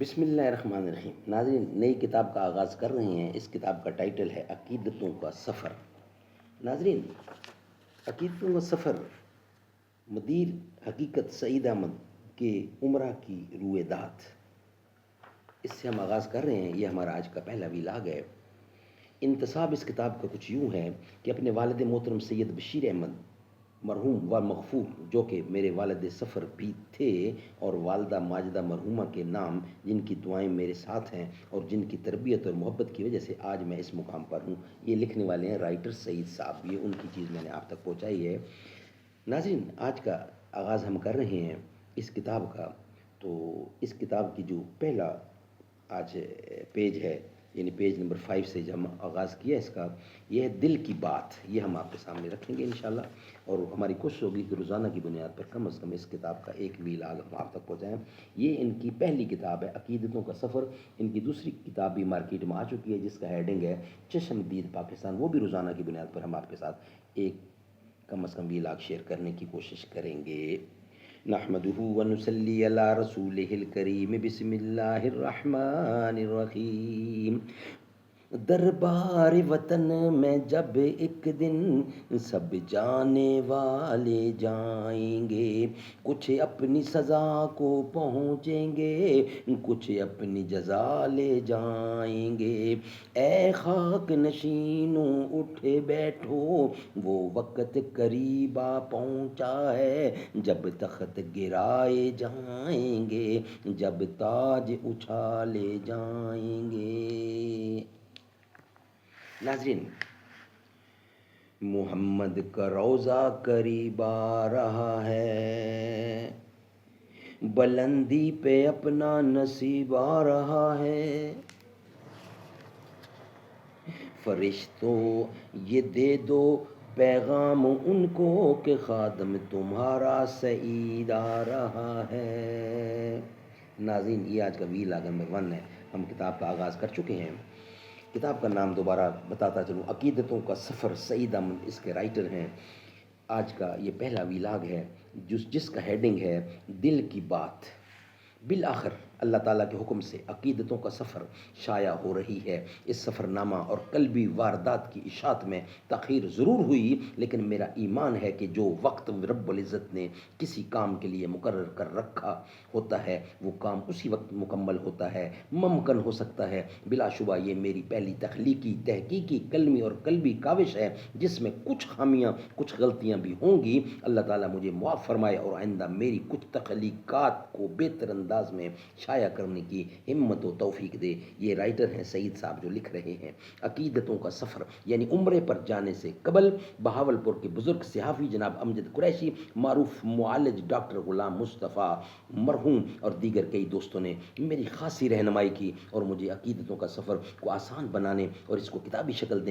بسم اللہ الرحمن الرحیم ناظرین، نئی کتاب کا آغاز کر رہے ہیں۔ اس کتاب کا ٹائٹل ہے عقیدتوں کا سفر۔ ناظرین، عقیدتوں کا سفر مدیر حقیقت سعید احمد کے عمرہ کی رویدات، اس سے ہم آغاز کر رہے ہیں۔ یہ ہمارا آج کا پہلا ویلاگ ہے۔ انتصاب اس کتاب کا کچھ یوں ہے کہ اپنے والد محترم سید بشیر احمد مرحوم و مغفور، جو کہ میرے والد سفر بھی تھے، اور والدہ ماجدہ مرحومہ کے نام، جن کی دعائیں میرے ساتھ ہیں اور جن کی تربیت اور محبت کی وجہ سے آج میں اس مقام پر ہوں۔ یہ لکھنے والے ہیں رائٹر سعید صاحب، یہ ان کی چیز میں نے آپ تک پہنچائی ہے۔ ناظرین، آج کا آغاز ہم کر رہے ہیں اس کتاب کا۔ تو اس کتاب کی جو پہلا آج پیج ہے، یعنی پیج نمبر 5 سے جب ہم آغاز کیا اس کا، یہ ہے دل کی بات۔ یہ ہم آپ کے سامنے رکھیں گے انشاءاللہ، اور ہماری کوشش ہوگی کہ روزانہ کی بنیاد پر کم از کم اس کتاب کا ایک ویلاگ ہم آپ تک پہنچائیں۔ یہ ان کی پہلی کتاب ہے، عقیدتوں کا سفر۔ ان کی دوسری کتاب بھی مارکیٹ میں آ چکی ہے، جس کا ہیڈنگ ہے چشم دید پاکستان۔ وہ بھی روزانہ کی بنیاد پر ہم آپ کے ساتھ ایک کم از کم ویلاگ شیئر کرنے کی کوشش کریں گے۔ نحمدہ ونصلی علی رسولہ الکریم، بسم اللہ الرحمن الرحیم۔ دربار وطن میں جب ایک دن سب جانے والے جائیں گے، کچھ اپنی سزا کو پہنچیں گے، کچھ اپنی جزا لے جائیں گے۔ اے خاک نشینوں اٹھے بیٹھو، وہ وقت قریب آ پہنچا ہے جب تخت گرائے جائیں گے، جب تاج اچھالے جائیں گے۔ ناظرین، محمد کا روضہ قریب آ رہا ہے، بلندی پہ اپنا نصیب آ رہا ہے۔ فرشتوں یہ دے دو پیغام ان کو کہ خادم تمہارا سعید آ رہا ہے۔ ناظرین، یہ آج کا ویلاگ نمبر 1 ہے۔ ہم کتاب کا آغاز کر چکے ہیں۔ کتاب کا نام دوبارہ بتاتا چلوں، عقیدتوں کا سفر، سعید احمد اس کے رائٹر ہیں۔ آج کا یہ پہلا ویلاگ ہے جس کا ہیڈنگ ہے دل کی بات۔ بالآخر اللہ تعالیٰ کے حکم سے عقیدتوں کا سفر شائع ہو رہی ہے۔ اس سفر نامہ اور قلبی واردات کی اشاعت میں تاخیر ضرور ہوئی، لیکن میرا ایمان ہے کہ جو وقت رب العزت نے کسی کام کے لیے مقرر کر رکھا ہوتا ہے، وہ کام اسی وقت مکمل ہوتا ہے، ممکن ہو سکتا ہے۔ بلا شبہ یہ میری پہلی تخلیقی، تحقیقی، کلمی اور قلبی کاوش ہے، جس میں کچھ خامیاں، کچھ غلطیاں بھی ہوں گی۔ اللہ تعالیٰ مجھے معاف فرمائے اور آئندہ میری کچھ تخلیقات کو بہتر انداز میں شائع کرنے کی ہمت و توفیق دے۔ یہ رائٹر ہیں سعید صاحب جو لکھ رہے ہیں عقیدتوں کا سفر، یعنی عمرے پر جانے سے قبل بہاولپور کے بزرگ صحافی جناب امجد قریشی، معروف معالج ڈاکٹر غلام مصطفیٰ مرحوم اور دیگر کئی دوستوں نے میری خاصی رہنمائی کی اور مجھے عقیدتوں کا سفر کو آسان بنانے اور اس کو کتابی شکل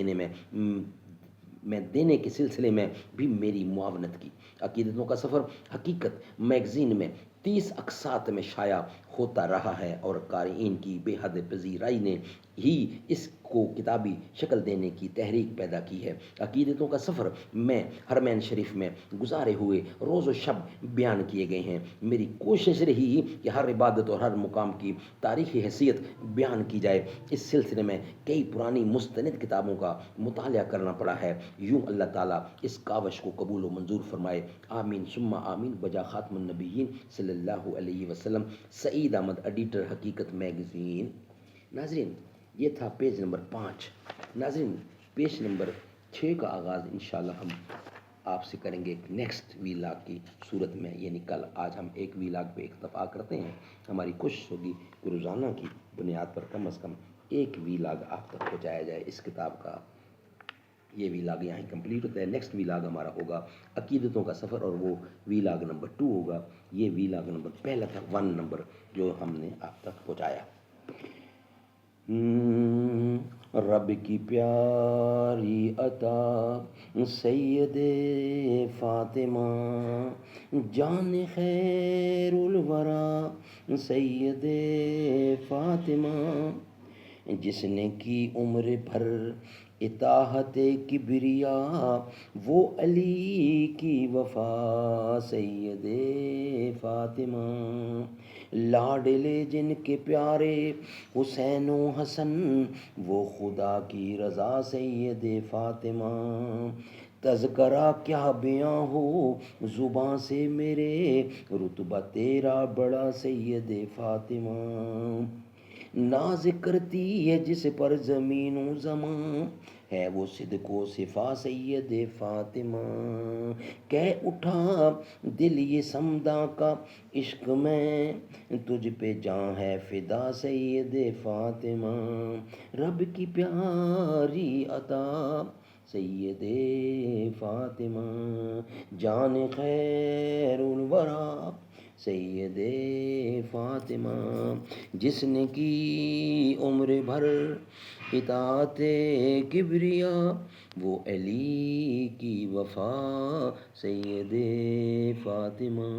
دینے کے سلسلے میں بھی میری معاونت کی۔ عقیدتوں کا سفر حقیقت میگزین میں 30 اقساط میں شائع ہوتا رہا ہے، اور قارئین کی بے حد پذیرائی نے ہی اس کو کتابی شکل دینے کی تحریک پیدا کی ہے۔ عقیدتوں کا سفر میں حرمین شریف میں گزارے ہوئے روز و شب بیان کیے گئے ہیں۔ میری کوشش رہی کہ ہر عبادت اور ہر مقام کی تاریخی حیثیت بیان کی جائے۔ اس سلسلے میں کئی پرانی مستند کتابوں کا مطالعہ کرنا پڑا ہے۔ یوں اللہ تعالیٰ اس کاوش کو قبول و منظور فرمائے، آمین ثم آمین، بجا خاتم النبیین صلی اللہ علیہ وسلم۔ سعید احمد، ایڈیٹر، حقیقت میگزین۔ ناظرین، یہ تھا پیج نمبر 5۔ ناظرین، پیج نمبر 6 کا آغاز انشاءاللہ ہم آپ سے کریں گے ایک نیکسٹ ویلاگ کی صورت میں، یعنی کل۔ آج ہم ایک ویلاگ پہ اتفاق کرتے ہیں۔ ہماری کوشش ہوگی کہ روزانہ کی بنیاد پر کم از کم ایک ویلاگ آپ تک پہنچایا جائے اس کتاب کا۔ یہ ویلاگ یہاں کمپلیٹ ہوتا ہے۔ نیکسٹ ویلاگ ہمارا ہوگا عقیدتوں کا سفر، اور وہ ویلاگ نمبر 2 ہوگا۔ یہ ویلاگ نمبر پہلا تھا 1 نمبر جو ہم نے آپ تک پہنچایا۔ رب کی پیاری عطا سید فاطمہ، جان خیر الورا سید فاطمہ، جس نے کی عمر بھر اطاعت کبریا، وہ علی کی وفا سید فاطمہ، لاڈلے جن کے پیارے حسین و حسن، وہ خدا کی رضا سید فاطمہ، تذکرہ کیا بیاں ہو زباں سے میرے، رتبہ تیرا بڑا سید فاطمہ، ناز کرتی ہے جس پر زمین و زمان، ہے وہ صدق و صفا سید فاطمہ، کہہ اٹھا دل یہ سمداں کا عشق میں، تجھ پہ جاں ہے فدا سید فاطمہ، رب کی پیاری عطا سید فاطمہ، جان خیر الورا سید فاطمہ، جس نے کی عمر بھر اطاعت کبریا، وہ علی کی وفا سید فاطمہ۔